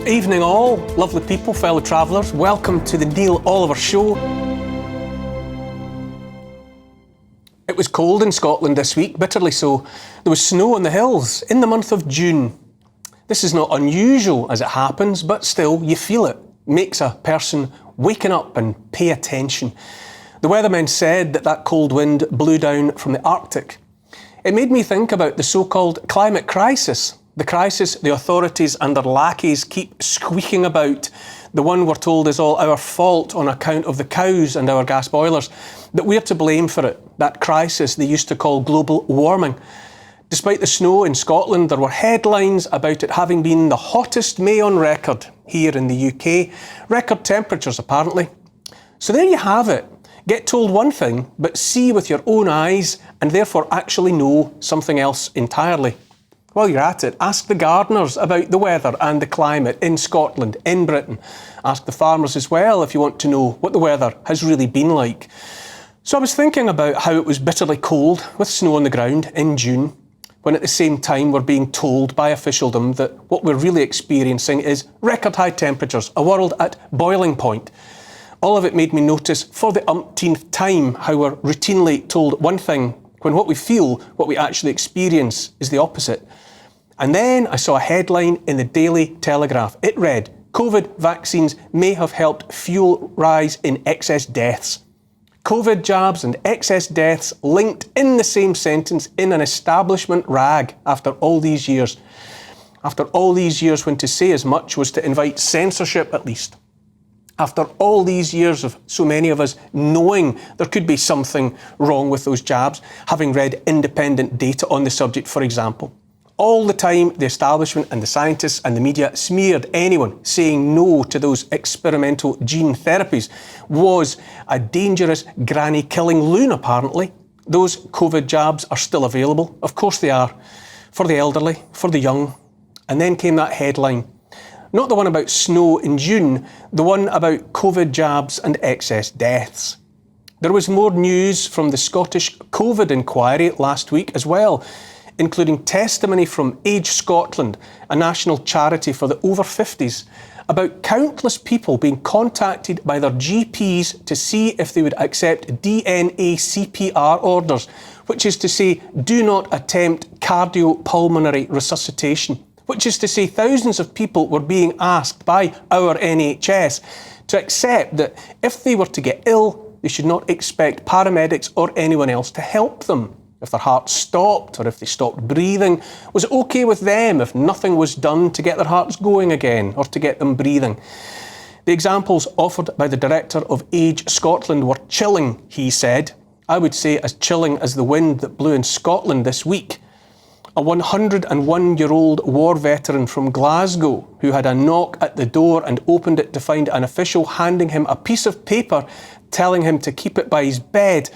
Evening all, lovely people, fellow travellers. Welcome to the Neil Oliver Show. It was cold in Scotland this week, bitterly so. There was snow on the hills in the month of June. This is not unusual as it happens, but still you feel it. Makes a person waken up and pay attention. The weathermen said that cold wind blew down from the Arctic. It made me think about the so-called climate crisis. The crisis the authorities and their lackeys keep squeaking about. The one we're told is all our fault on account of the cows and our gas boilers. That we're to blame for it. That crisis they used to call global warming. Despite the snow in Scotland, there were headlines about it having been the hottest May on record here in the UK. Record temperatures, apparently. So there you have it. Get told one thing, but see with your own eyes and therefore actually know something else entirely. While you're at it, ask the gardeners about the weather and the climate in Scotland, in Britain. Ask the farmers as well if you want to know what the weather has really been like. So I was thinking about how it was bitterly cold with snow on the ground in June, when at the same time we're being told by officialdom that what we're really experiencing is record high temperatures, a world at boiling point. All of it made me notice for the umpteenth time how we're routinely told one thing when what we feel, what we actually experience is the opposite. And then I saw a headline in the Daily Telegraph. It read, COVID vaccines may have helped fuel rise in excess deaths. COVID jabs and excess deaths linked in the same sentence in an establishment rag after all these years. After all these years when to say as much was to invite censorship at least. After all these years of so many of us knowing there could be something wrong with those jabs, having read independent data on the subject, for example. All the time, the establishment and the scientists and the media smeared anyone saying no to those experimental gene therapies was a dangerous granny-killing loon, apparently. Those COVID jabs are still available. Of course they are. For the elderly, for the young. And then came that headline. Not the one about snow in June, the one about COVID jabs and excess deaths. There was more news from the Scottish COVID inquiry last week as well, including testimony from Age Scotland, a national charity for the over 50s, about countless people being contacted by their GPs to see if they would accept DNA CPR orders, which is to say, do not attempt cardiopulmonary resuscitation. Which is to say thousands of people were being asked by our NHS to accept that if they were to get ill, they should not expect paramedics or anyone else to help them. If their heart stopped or if they stopped breathing, was it okay with them if nothing was done to get their hearts going again or to get them breathing? The examples offered by the director of Age Scotland were chilling, he said. I would say as chilling as the wind that blew in Scotland this week. A 101-year-old war veteran from Glasgow who had a knock at the door and opened it to find an official handing him a piece of paper telling him to keep it by his bed.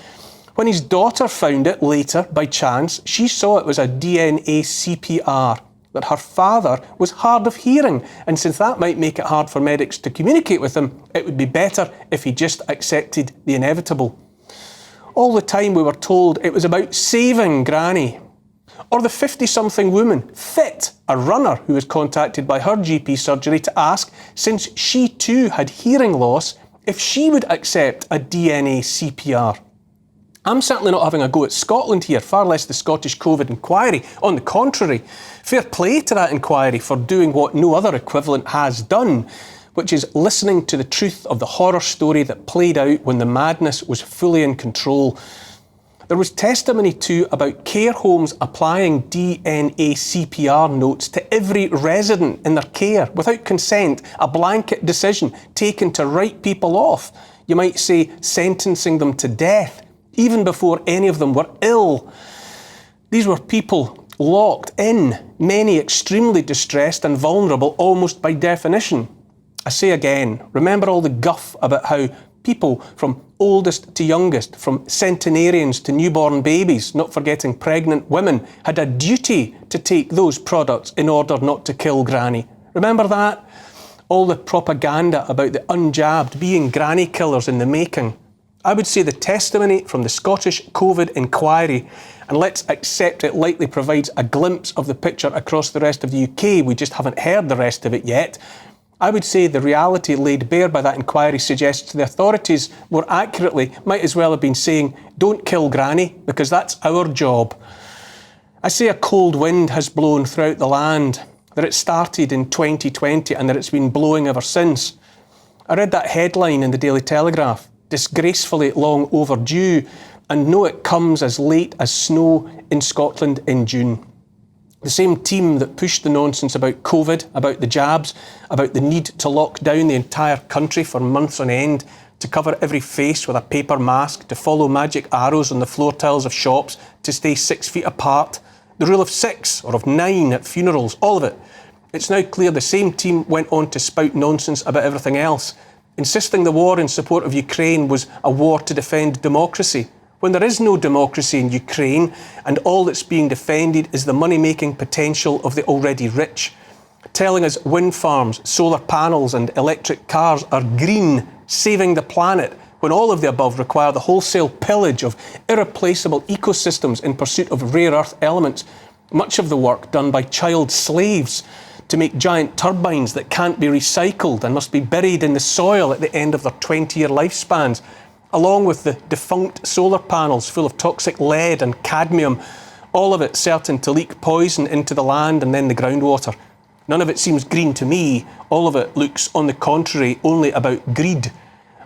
When his daughter found it later, by chance, she saw it was a DNA CPR, that her father was hard of hearing, and since that might make it hard for medics to communicate with him, it would be better if he just accepted the inevitable. All the time we were told it was about saving Granny. Or the 50-something woman, Fit, a runner who was contacted by her GP surgery to ask, since she too had hearing loss, if she would accept a DNA CPR. I'm certainly not having a go at Scotland here, far less the Scottish COVID inquiry. On the contrary, fair play to that inquiry for doing what no other equivalent has done, which is listening to the truth of the horror story that played out when the madness was fully in control. There was testimony too about care homes applying DNA CPR notes to every resident in their care without consent, a blanket decision taken to write people off. You might say sentencing them to death, even before any of them were ill. These were people locked in, many extremely distressed and vulnerable almost by definition. I say again, remember all the guff about how people from oldest to youngest, from centenarians to newborn babies, not forgetting pregnant women, had a duty to take those products in order not to kill Granny. Remember that? All the propaganda about the unjabbed being Granny killers in the making. I would say the testimony from the Scottish COVID inquiry, and let's accept it lightly, provides a glimpse of the picture across the rest of the UK. We just haven't heard the rest of it yet. I would say the reality laid bare by that inquiry suggests the authorities, more accurately, might as well have been saying, don't kill Granny, because that's our job. I say a cold wind has blown throughout the land, that it started in 2020 and that it's been blowing ever since. I read that headline in the Daily Telegraph, disgracefully long overdue, and know it comes as late as snow in Scotland in June. The same team that pushed the nonsense about COVID, about the jabs, about the need to lock down the entire country for months on end, to cover every face with a paper mask, to follow magic arrows on the floor tiles of shops, to stay 6 feet apart, the rule of 6 or of 9 at funerals, all of it. It's now clear the same team went on to spout nonsense about everything else, insisting the war in support of Ukraine was a war to defend democracy, when there is no democracy in Ukraine and all that's being defended is the money-making potential of the already rich. Telling us wind farms, solar panels and electric cars are green, saving the planet, when all of the above require the wholesale pillage of irreplaceable ecosystems in pursuit of rare earth elements, much of the work done by child slaves to make giant turbines that can't be recycled and must be buried in the soil at the end of their 20-year lifespans, along with the defunct solar panels full of toxic lead and cadmium, all of it certain to leak poison into the land and then the groundwater. None of it seems green to me. All of it looks, on the contrary, only about greed.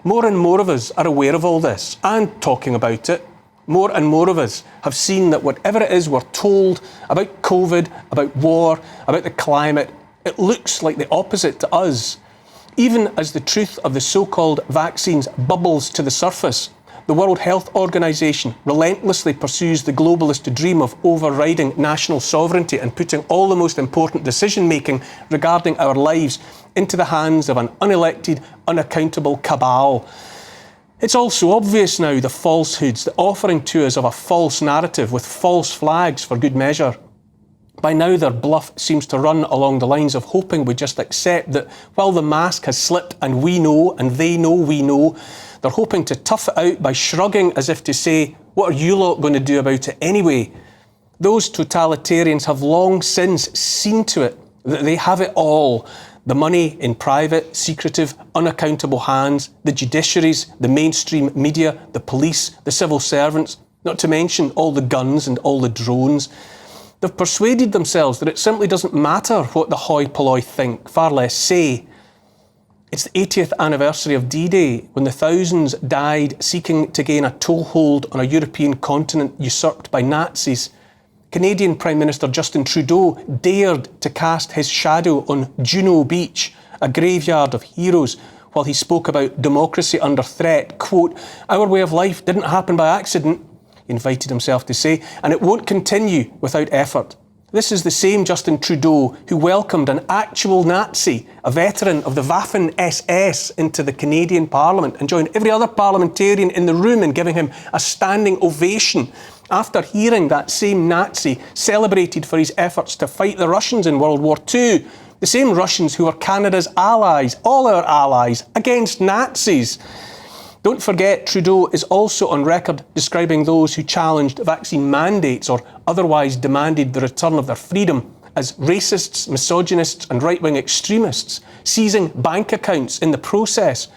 More and more of us are aware of all this and talking about it. More and more of us have seen that whatever it is we're told about COVID, about war, about the climate, it looks like the opposite to us. Even as the truth of the so-called vaccines bubbles to the surface, the World Health Organization relentlessly pursues the globalist dream of overriding national sovereignty and putting all the most important decision-making regarding our lives into the hands of an unelected, unaccountable cabal. It's also obvious now the falsehoods, the offering to us of a false narrative with false flags for good measure. By now their bluff seems to run along the lines of hoping we just accept that while the mask has slipped and we know and they know we know, they're hoping to tough it out by shrugging as if to say, what are you lot going to do about it anyway? Those totalitarians have long since seen to it that they have it all. The money in private, secretive, unaccountable hands, the judiciaries, the mainstream media, the police, the civil servants, not to mention all the guns and all the drones. They've persuaded themselves that it simply doesn't matter what the hoi polloi think, far less say. It's the 80th anniversary of D-Day, when the thousands died seeking to gain a toehold on a European continent usurped by Nazis. Canadian Prime Minister Justin Trudeau dared to cast his shadow on Juno Beach, a graveyard of heroes, while he spoke about democracy under threat. Quote, "Our way of life didn't happen by accident," he invited himself to say, "and it won't continue without effort." This is the same Justin Trudeau who welcomed an actual Nazi, a veteran of the Waffen-SS, into the Canadian Parliament and joined every other parliamentarian in the room in giving him a standing ovation after hearing that same Nazi celebrated for his efforts to fight the Russians in World War II. The same Russians who were Canada's allies, all our allies, against Nazis. Don't forget, Trudeau is also on record describing those who challenged vaccine mandates or otherwise demanded the return of their freedom as racists, misogynists and right-wing extremists, seizing bank accounts in the process.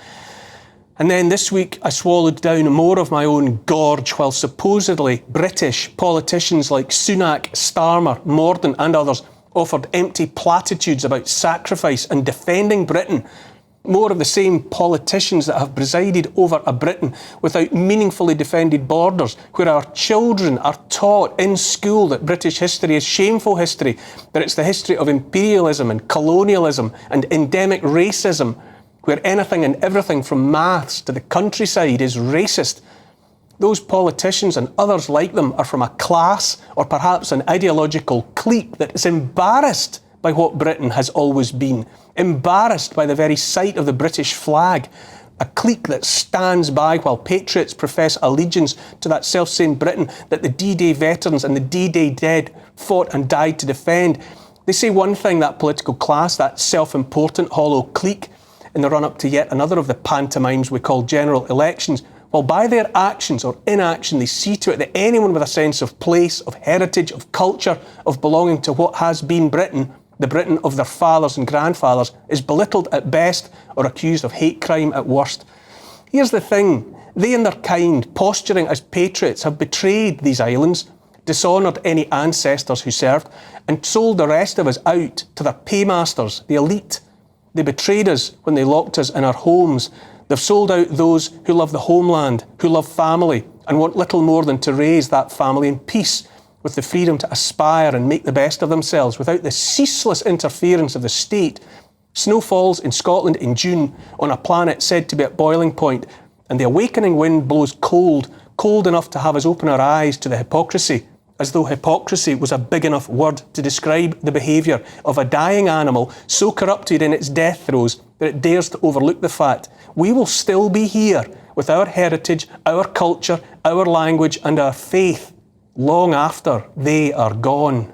And then this week I swallowed down more of my own gorge while supposedly British politicians like Sunak, Starmer, Mordaunt and others offered empty platitudes about sacrifice and defending Britain. More of the same politicians that have presided over a Britain without meaningfully defended borders, where our children are taught in school that British history is shameful history, that it's the history of imperialism and colonialism and endemic racism, where anything and everything from maths to the countryside is racist. Those politicians and others like them are from a class or perhaps an ideological clique that is embarrassed by what Britain has always been, embarrassed by the very sight of the British flag, a clique that stands by while patriots profess allegiance to that self-same Britain that the D-Day veterans and the D-Day dead fought and died to defend. They say one thing, that political class, that self-important hollow clique, in the run-up to yet another of the pantomimes we call general elections, while by their actions or inaction they see to it that anyone with a sense of place, of heritage, of culture, of belonging to what has been Britain the Britain of their fathers and grandfathers, is belittled at best or accused of hate crime at worst. Here's the thing, they and their kind, posturing as patriots, have betrayed these islands, dishonoured any ancestors who served, and sold the rest of us out to their paymasters, the elite. They betrayed us when they locked us in our homes. They've sold out those who love the homeland, who love family, and want little more than to raise that family in peace, with the freedom to aspire and make the best of themselves without the ceaseless interference of the state. Snow falls in Scotland in June on a planet said to be at boiling point, and the awakening wind blows cold, cold enough to have us open our eyes to the hypocrisy, as though hypocrisy was a big enough word to describe the behaviour of a dying animal so corrupted in its death throes that it dares to overlook the fact we will still be here with our heritage, our culture, our language and our faith long after they are gone.